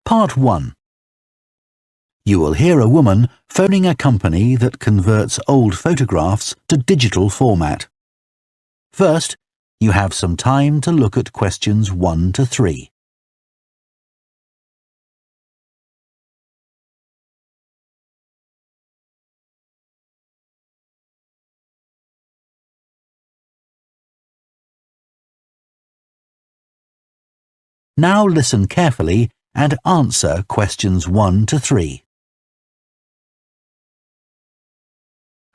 Part 1. You will hear a woman phoning a company that converts old photographs to digital format. First, you have some time to look at questions 1 to 3. Now listen carefully and answer questions 1 to 3.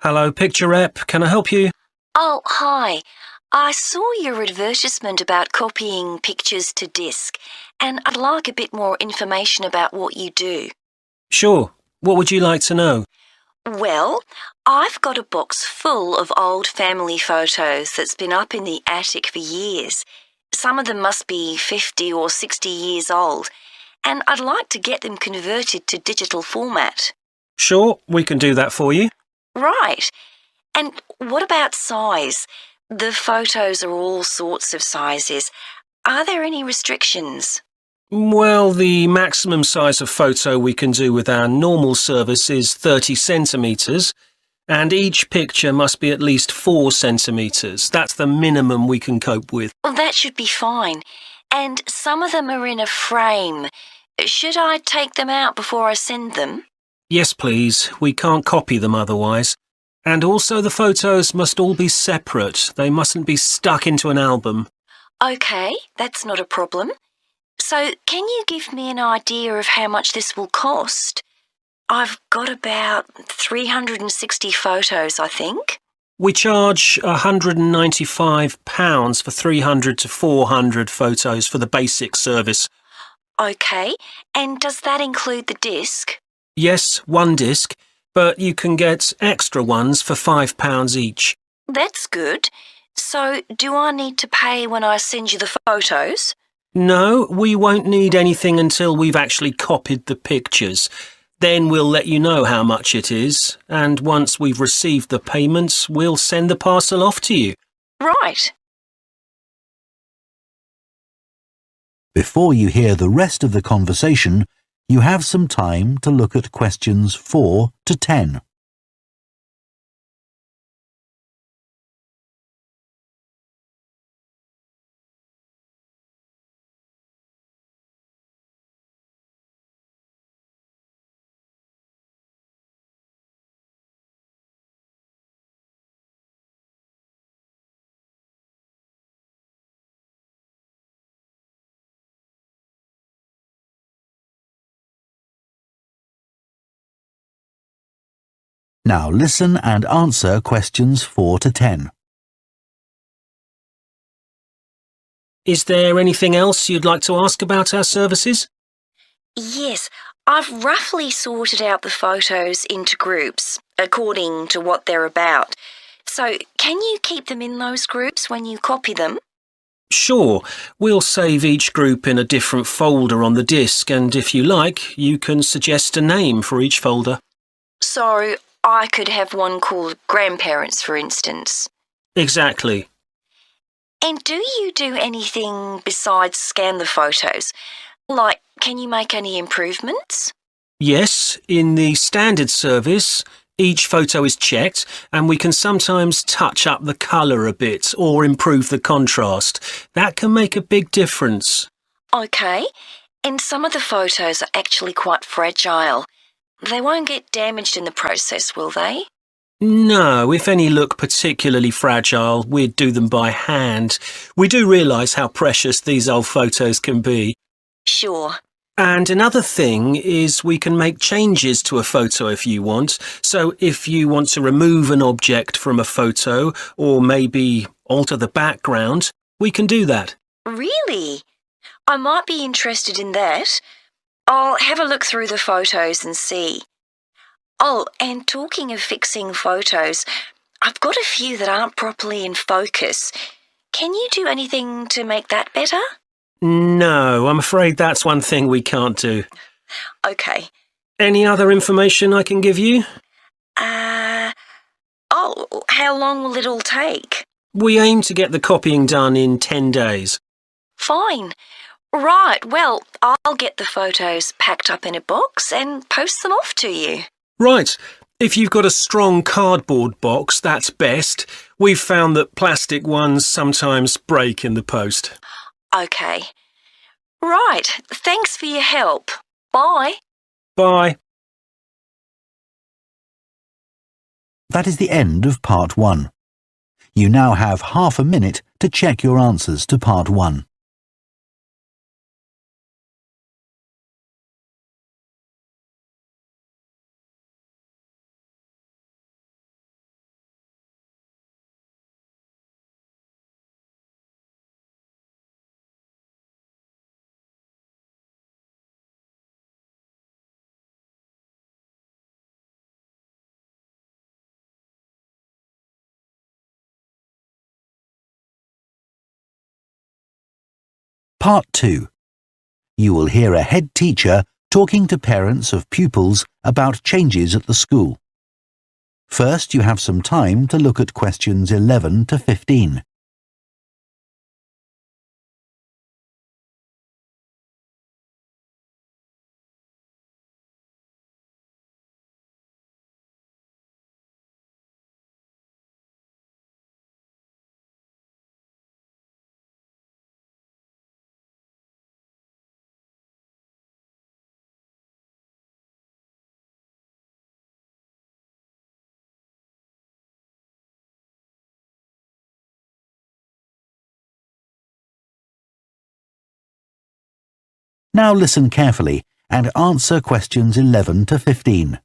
Hello, Picture Rep. Can I help you? Oh, hi. I saw your advertisement about copying pictures to disk, and I'd like a bit more information about what you do. Sure. What would you like to know? Well, I've got a box full of old family photos that's been up in the attic for years. Some of them must be 50 or 60 years old, and I'd like to get them converted to digital format. Sure, we can do that for you. Right. And what about size? The photos are all sorts of sizes. Are there any restrictions? Well, the maximum size of photo we can do with our normal service is 30 centimetres, and each picture must be at least 4 centimetres. That's the minimum we can cope with. Well, that should be fine. And some of them are in a frame. Should I take them out before I send them? Yes, please. We can't copy them otherwise. And also the photos must all be separate. They mustn't be stuck into an album. OK, that's not a problem. So can you give me an idea of how much this will cost? I've got about 360 photos, I think. We charge £195 for 300 to 400 photos for the basic service. OK, and does that include the disc? Yes, one disc, but you can get extra ones for £5 each. That's good. So do I need to pay when I send you the photos? No, we won't need anything until we've actually copied the pictures. Then we'll let you know how much it is, and once we've received the payments, we'll send the parcel off to you. Right. Before you hear the rest of the conversation, you have some time to look at questions 4 to 10. Now listen and answer questions 4 to 10. Is there anything else you'd like to ask about our services? Yes, I've roughly sorted out the photos into groups, according to what they're about. So can you keep them in those groups when you copy them? Sure, we'll save each group in a different folder on the disk, and if you like, you can suggest a name for each folder. So I could have one called Grandparents, for instance. Exactly. And do you do anything besides scan the photos? Like, can you make any improvements? Yes, in the standard service, each photo is checked, and we can sometimes touch up the colour a bit or improve the contrast. That can make a big difference. OK, and some of the photos are actually quite fragile. They won't get damaged in the process, will they? No, if any look particularly fragile, we'd do them by hand. We do realise how precious these old photos can be. Sure. And another thing is we can make changes to a photo if you want. So if you want to remove an object from a photo or maybe alter the background, we can do that. Really? I might be interested in that. I'll have a look through the photos and see. Oh, and talking of fixing photos, I've got a few that aren't properly in focus. Can you do anything to make that better? No, I'm afraid that's one thing we can't do. OK. Any other information I can give you? How long will it all take? We aim to get the copying done in 10 days. Fine. Right, well, I'll get the photos packed up in a box and post them off to you. Right. If you've got a strong cardboard box, that's best. We've found that plastic ones sometimes break in the post. OK. Right, thanks for your help. Bye. Bye. That is the end of part 1. You now have half a minute to check your answers to part 1. Part 2. You will hear a head teacher talking to parents of pupils about changes at the school. First, you have some time to look at questions 11 to 15. Now listen carefully and answer questions 11 to 15.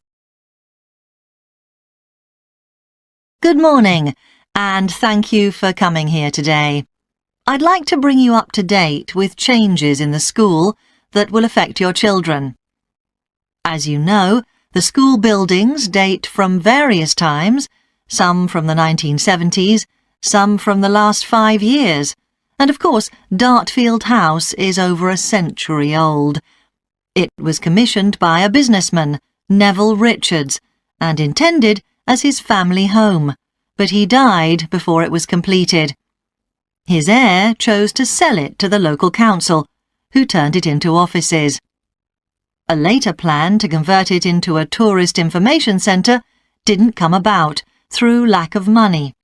Good morning, and thank you for coming here today. I'd like to bring you up to date with changes in the school that will affect your children. As you know, the school buildings date from various times, some from the 1970s, some from the last 5 years, and of course Dartfield House is over a century old. It was commissioned by a businessman, Neville Richards, and intended as his family home, but he died before it was completed. His heir chose to sell it to the local council, who turned it into offices. A later plan to convert it into a tourist information centre didn't come about through lack of money,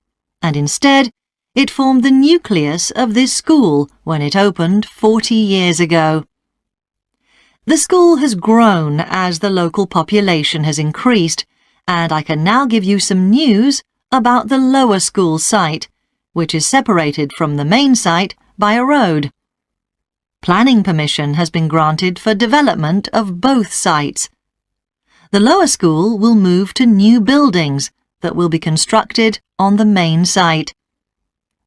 and instead it formed the nucleus of this school when it opened 40 years ago. The school has grown as the local population has increased, and I can now give you some news about the lower school site, which is separated from the main site by a road. Planning permission has been granted for development of both sites. The lower school will move to new buildings that will be constructed on the main site.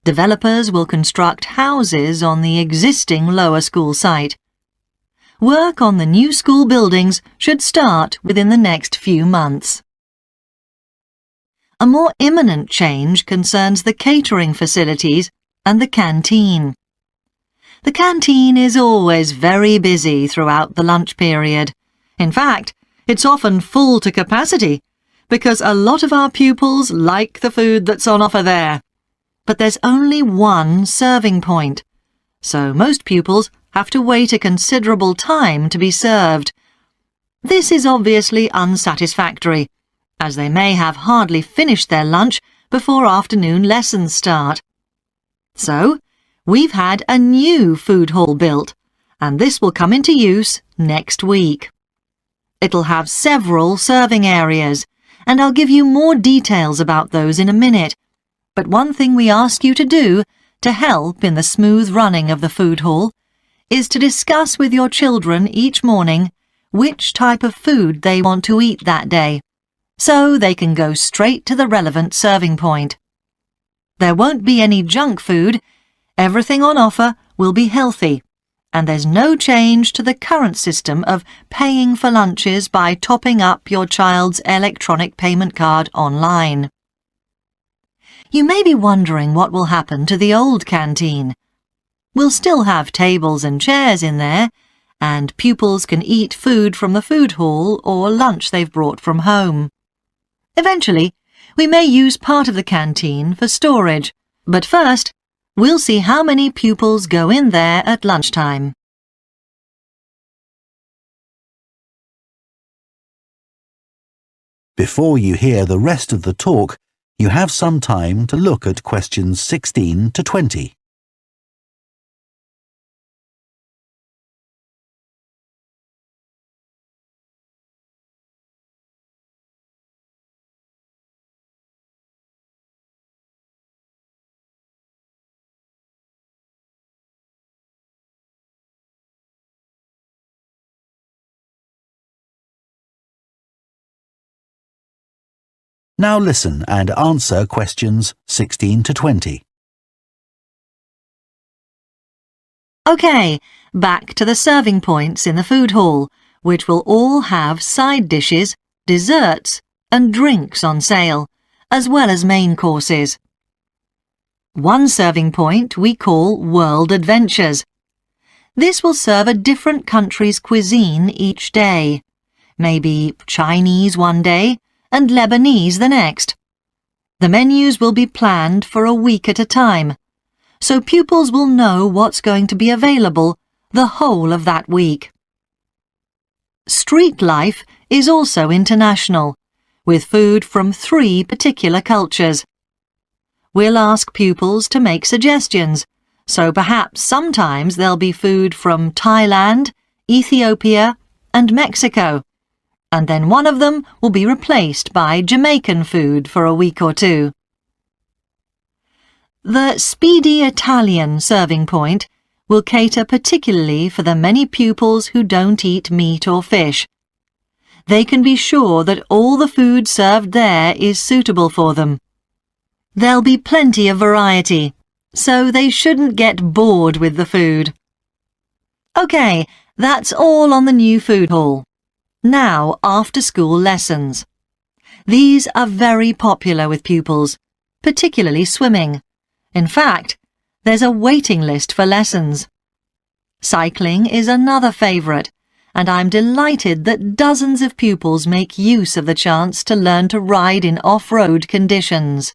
Developers will construct houses on the existing lower school site. Work on the new school buildings should start within the next few months. A more imminent change concerns the catering facilities and the canteen. The canteen is always very busy throughout the lunch period. In fact, it's often full to capacity because a lot of our pupils like the food that's on offer there. But there's only one serving point, so most pupils have to wait a considerable time to be served. This is obviously unsatisfactory, as they may have hardly finished their lunch before afternoon lessons start. So, we've had a new food hall built, and this will come into use next week. It'll have several serving areas, and I'll give you more details about those in a minute. But one thing we ask you to do to help in the smooth running of the food hall is to discuss with your children each morning which type of food they want to eat that day, so they can go straight to the relevant serving point. There won't be any junk food, everything on offer will be healthy, and there's no change to the current system of paying for lunches by topping up your child's electronic payment card online. You may be wondering what will happen to the old canteen. We'll still have tables and chairs in there, and pupils can eat food from the food hall or lunch they've brought from home. Eventually, we may use part of the canteen for storage, but first, we'll see how many pupils go in there at lunchtime. Before you hear the rest of the talk, you have some time to look at questions 16 to 20. Now listen and answer questions 16 to 20. OK, back to the serving points in the food hall, which will all have side dishes, desserts and drinks on sale, as well as main courses. One serving point we call World Adventures. This will serve a different country's cuisine each day. Maybe Chinese one day and Lebanese the next. The menus will be planned for a week at a time, so pupils will know what's going to be available the whole of that week. Street life is also international, with food from 3 particular cultures. We'll ask pupils to make suggestions, so perhaps sometimes there'll be food from Thailand, Ethiopia and Mexico, and then one of them will be replaced by Jamaican food for a week or 2. The Speedy Italian serving point will cater particularly for the many pupils who don't eat meat or fish. They can be sure that all the food served there is suitable for them. There'll be plenty of variety, so they shouldn't get bored with the food. OK, that's all on the new food hall. Now, after-school lessons. These are very popular with pupils, particularly swimming. In fact, there's a waiting list for lessons. Cycling is another favourite, and I'm delighted that dozens of pupils make use of the chance to learn to ride in off-road conditions.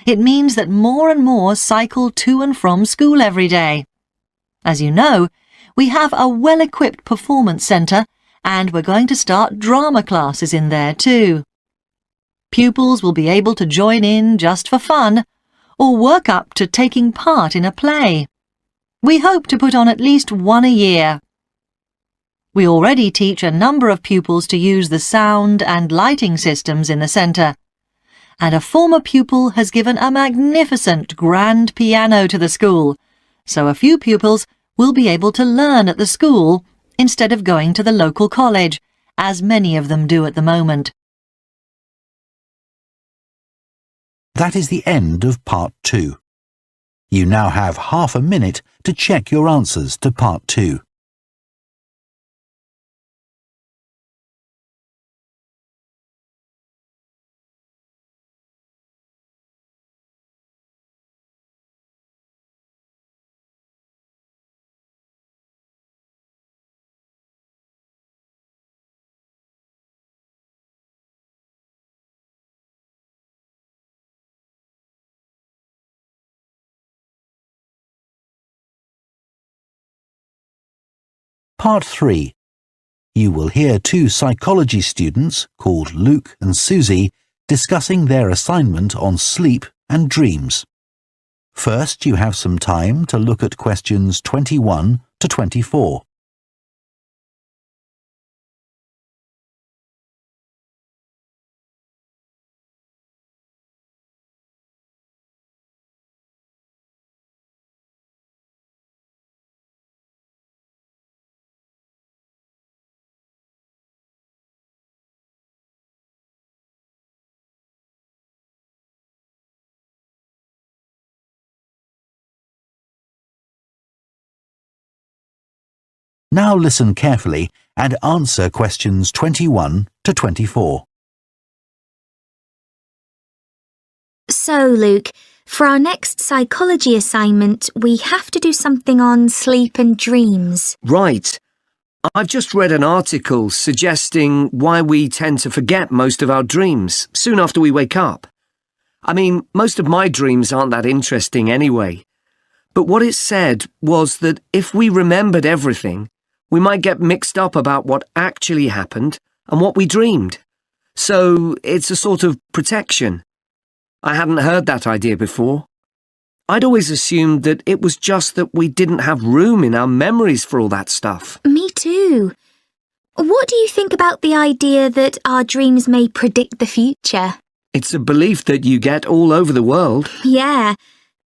It means that more and more cycle to and from school every day. As you know, we have a well-equipped performance centre, and we're going to start drama classes in there too. Pupils will be able to join in just for fun, or work up to taking part in a play. We hope to put on at least one a year. We already teach a number of pupils to use the sound and lighting systems in the centre, and a former pupil has given a magnificent grand piano to the school, so a few pupils will be able to learn at the school instead of going to the local college, as many of them do at the moment. That is the end of Part 2. You now have half a minute to check your answers to Part 2. Part 3. You will hear 2 psychology students, called Luke and Susie, discussing their assignment on sleep and dreams. First, you have some time to look at questions 21 to 24. Now listen carefully and answer questions 21 to 24. So, Luke, for our next psychology assignment, we have to do something on sleep and dreams. Right. I've just read an article suggesting why we tend to forget most of our dreams soon after we wake up. I mean, most of my dreams aren't that interesting anyway. But what it said was that if we remembered everything, we might get mixed up about what actually happened and what we dreamed. So it's a sort of protection. I hadn't heard that idea before. I'd always assumed that it was just that we didn't have room in our memories for all that stuff. Me too. What do you think about the idea that our dreams may predict the future? It's a belief that you get all over the world. Yeah,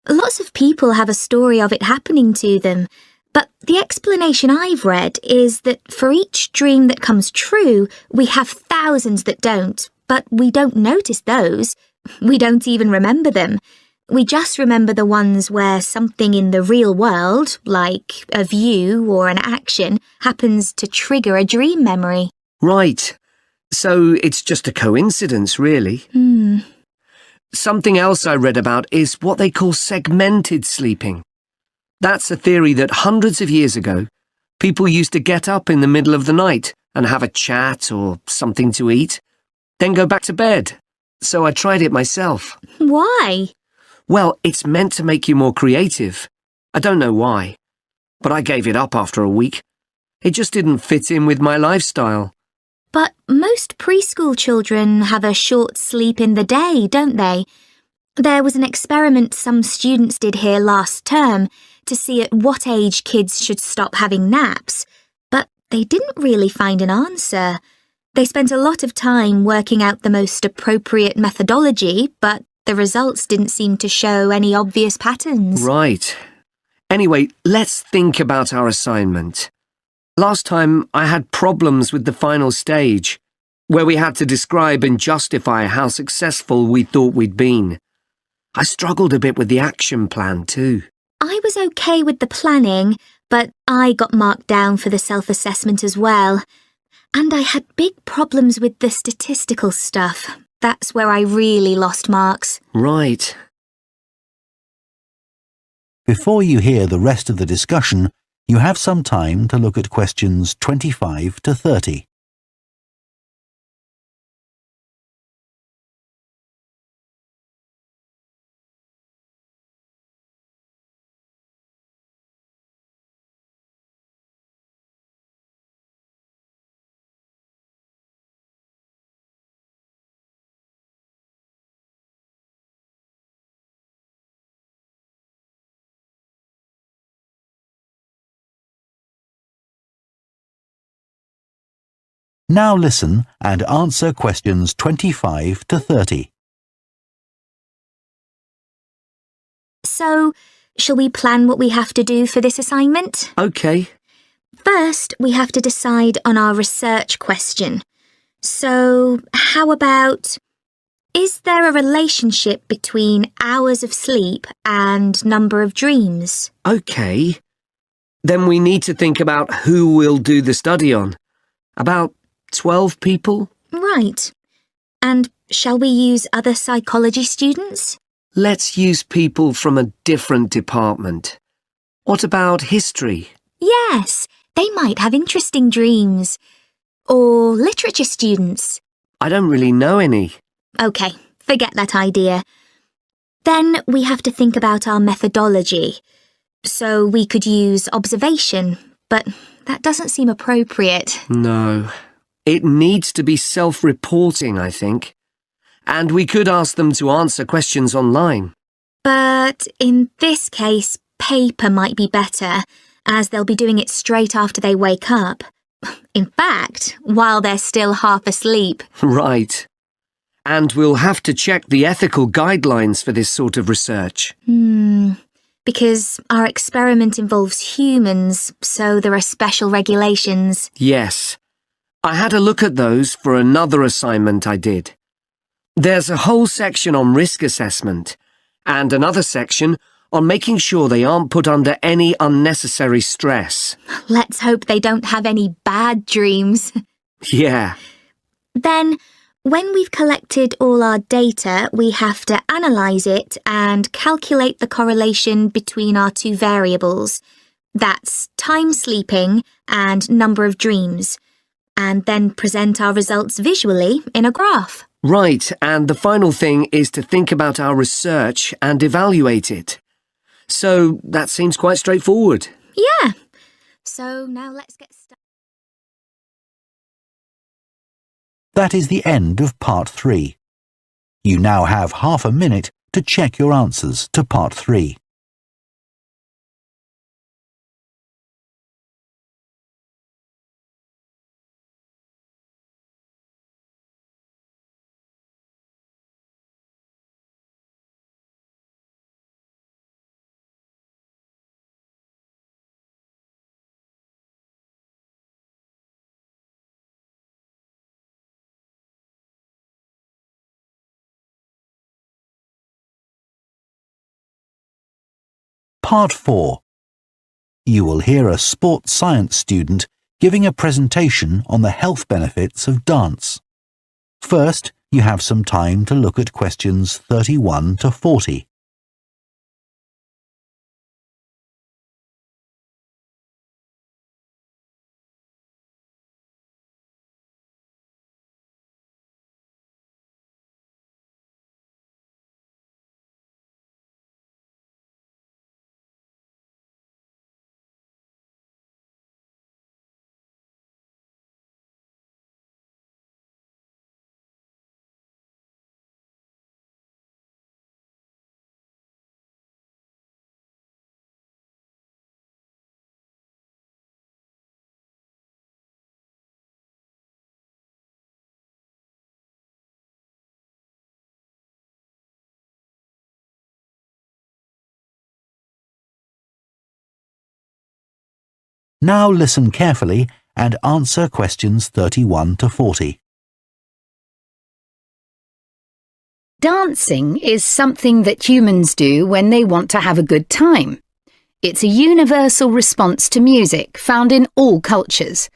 lots of people have a story of it happening to them. But the explanation I've read is that for each dream that comes true, we have thousands that don't, but we don't notice those. We don't even remember them. We just remember the ones where something in the real world, like a view or an action, happens to trigger a dream memory. Right. So it's just a coincidence, really. Something else I read about is what they call segmented sleeping. That's a theory that hundreds of years ago, people used to get up in the middle of the night and have a chat or something to eat, then go back to bed. So I tried it myself. Why? Well, it's meant to make you more creative. I don't know why, but I gave it up after a week. It just didn't fit in with my lifestyle. But most preschool children have a short sleep in the day, don't they? There was an experiment some students did here last term to see at what age kids should stop having naps, but they didn't really find an answer. They spent a lot of time working out the most appropriate methodology, but the results didn't seem to show any obvious patterns. Right. Anyway, let's think about our assignment. Last time I had problems with the final stage, where we had to describe and justify how successful we thought we'd been. I struggled a bit with the action plan too. I was okay with the planning, but I got marked down for the self-assessment as well. And I had big problems with the statistical stuff. That's where I really lost marks. Right. Before you hear the rest of the discussion, you have some time to look at questions 25 to 30. Now listen and answer questions 25 to 30. So, shall we plan what we have to do for this assignment? Okay. First, we have to decide on our research question. So, how about, is there a relationship between hours of sleep and number of dreams? Okay. Then we need to think about who we'll do the study on. About 12 people? Right. And shall we use other psychology students? Let's use people from a different department. What about history? Yes, they might have interesting dreams. Or literature students. I don't really know any. OK, forget that idea. Then we have to think about our methodology. So we could use observation, but that doesn't seem appropriate. No. It needs to be self-reporting, I think. And we could ask them to answer questions online. But in this case, paper might be better, as they'll be doing it straight after they wake up. In fact, while they're still half asleep. Right. And we'll have to check the ethical guidelines for this sort of research. Because our experiment involves humans, so there are special regulations. Yes. I had a look at those for another assignment I did. There's a whole section on risk assessment, and another section on making sure they aren't put under any unnecessary stress. Let's hope they don't have any bad dreams. Yeah. Then, when we've collected all our data, we have to analyse it and calculate the correlation between our two variables. That's time sleeping and number of dreams. And then present our results visually in a graph. Right, and the final thing is to think about our research and evaluate it. So that seems quite straightforward. Yeah. So now let's get started. That is the end of Part 3. You now have half a minute to check your answers to Part 3. Part 4. You will hear a sports science student giving a presentation on the health benefits of dance. First, you have some time to look at questions 31 to 40. Now listen carefully and answer questions 31 to 40. Dancing is something that humans do when they want to have a good time. It's a universal response to music found in all cultures.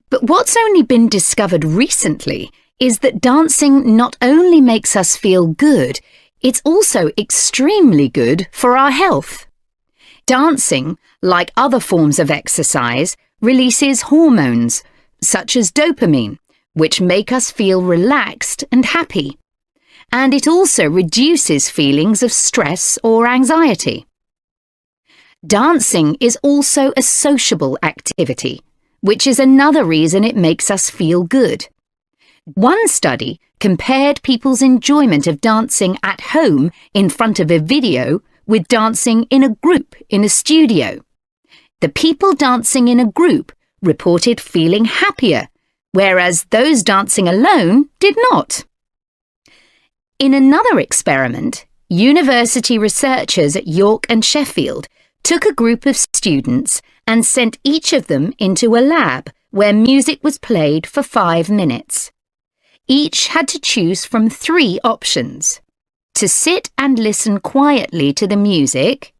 But what's only been discovered recently is that dancing not only makes us feel good, it's also extremely good for our health. Dancing, like other forms of exercise, releases hormones, such as dopamine, which make us feel relaxed and happy. And it also reduces feelings of stress or anxiety. Dancing is also a sociable activity, which is another reason it makes us feel good. One study compared people's enjoyment of dancing at home in front of a video with dancing in a group in a studio. The people dancing in a group reported feeling happier, whereas those dancing alone did not. In another experiment, university researchers at York and Sheffield took a group of students and sent each of them into a lab where music was played for 5 minutes. Each had to choose from 3 options: to sit and listen quietly to the music,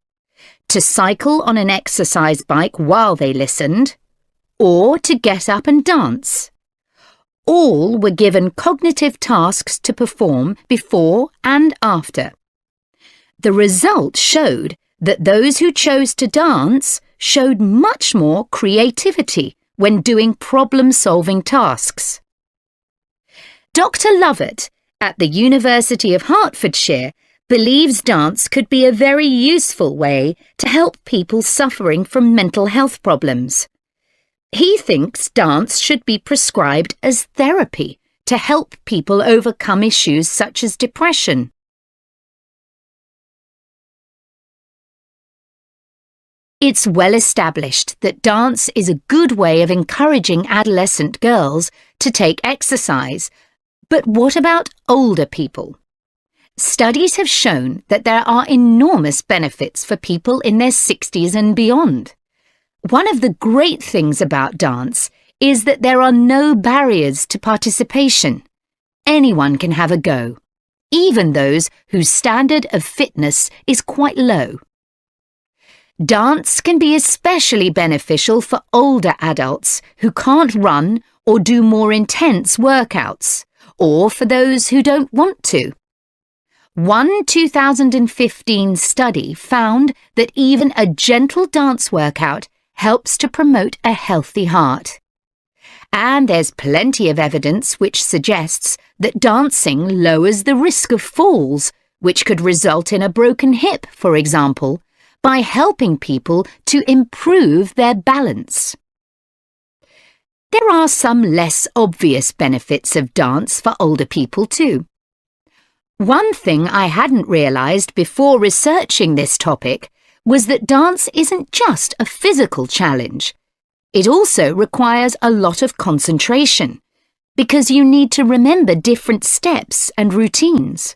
to cycle on an exercise bike while they listened, or to get up and dance. All were given cognitive tasks to perform before and after. The result showed that those who chose to dance showed much more creativity when doing problem-solving tasks. Dr. Lovett at the University of Hertfordshire believes dance could be a very useful way to help people suffering from mental health problems. He thinks dance should be prescribed as therapy to help people overcome issues such as depression. It's well established that dance is a good way of encouraging adolescent girls to take exercise. But what about older people? Studies have shown that there are enormous benefits for people in their 60s and beyond. One of the great things about dance is that there are no barriers to participation. Anyone can have a go, even those whose standard of fitness is quite low. Dance can be especially beneficial for older adults who can't run or do more intense workouts, or for those who don't want to. One 2015 study found that even a gentle dance workout helps to promote a healthy heart. And there's plenty of evidence which suggests that dancing lowers the risk of falls, which could result in a broken hip, for example, by helping people to improve their balance. There are some less obvious benefits of dance for older people too. One thing I hadn't realised before researching this topic was that dance isn't just a physical challenge. It also requires a lot of concentration, because you need to remember different steps and routines.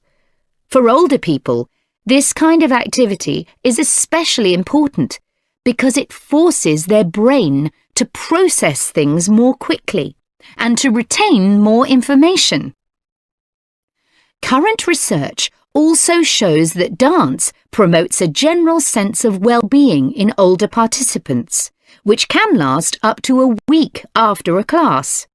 For older people, this kind of activity is especially important because it forces their brain to process things more quickly and to retain more information. Current research also shows that dance promotes a general sense of well-being in older participants, which can last up to a week after a class.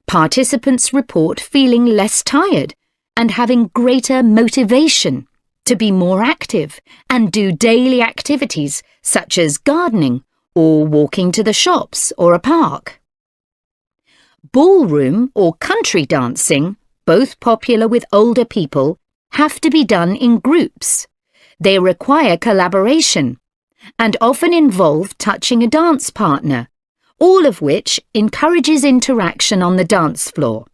Participants report feeling less tired and having greater motivation to be more active and do daily activities such as gardening or walking to the shops or a park. Ballroom or country dancing, both popular with older people, have to be done in groups. They require collaboration and often involve touching a dance partner, all of which encourages interaction on the dance floor.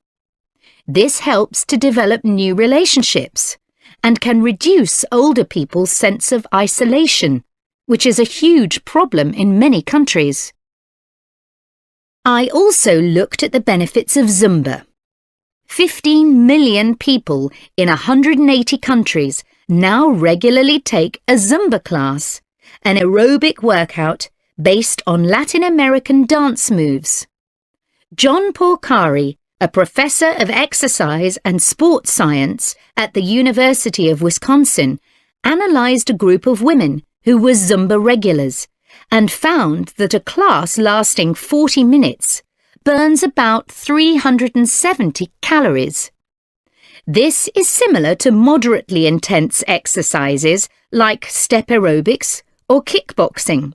This helps to develop new relationships and can reduce older people's sense of isolation, which is a huge problem in many countries. I also looked at the benefits of Zumba. 15 million people in 180 countries now regularly take a Zumba class, an aerobic workout based on Latin American dance moves. John Porcari, a professor of exercise and sports science at the University of Wisconsin, analysed a group of women who were Zumba regulars and found that a class lasting 40 minutes burns about 370 calories. This is similar to moderately intense exercises like step aerobics or kickboxing.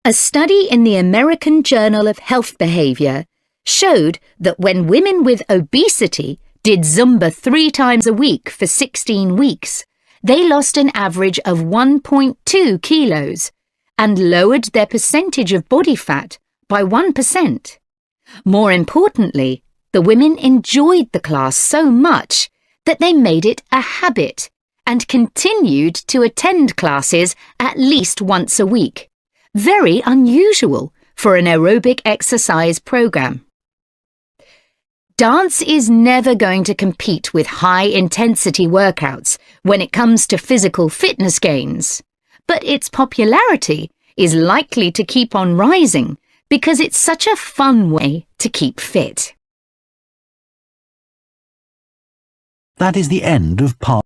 A study in the American Journal of Health Behaviour showed that when women with obesity did Zumba 3 times a week for 16 weeks, they lost an average of 1.2 kilos and lowered their percentage of body fat by 1%. More importantly, the women enjoyed the class so much that they made it a habit and continued to attend classes at least once a week. Very unusual for an aerobic exercise program. Dance is never going to compete with high-intensity workouts when it comes to physical fitness gains, but its popularity is likely to keep on rising because it's such a fun way to keep fit. That is the end of part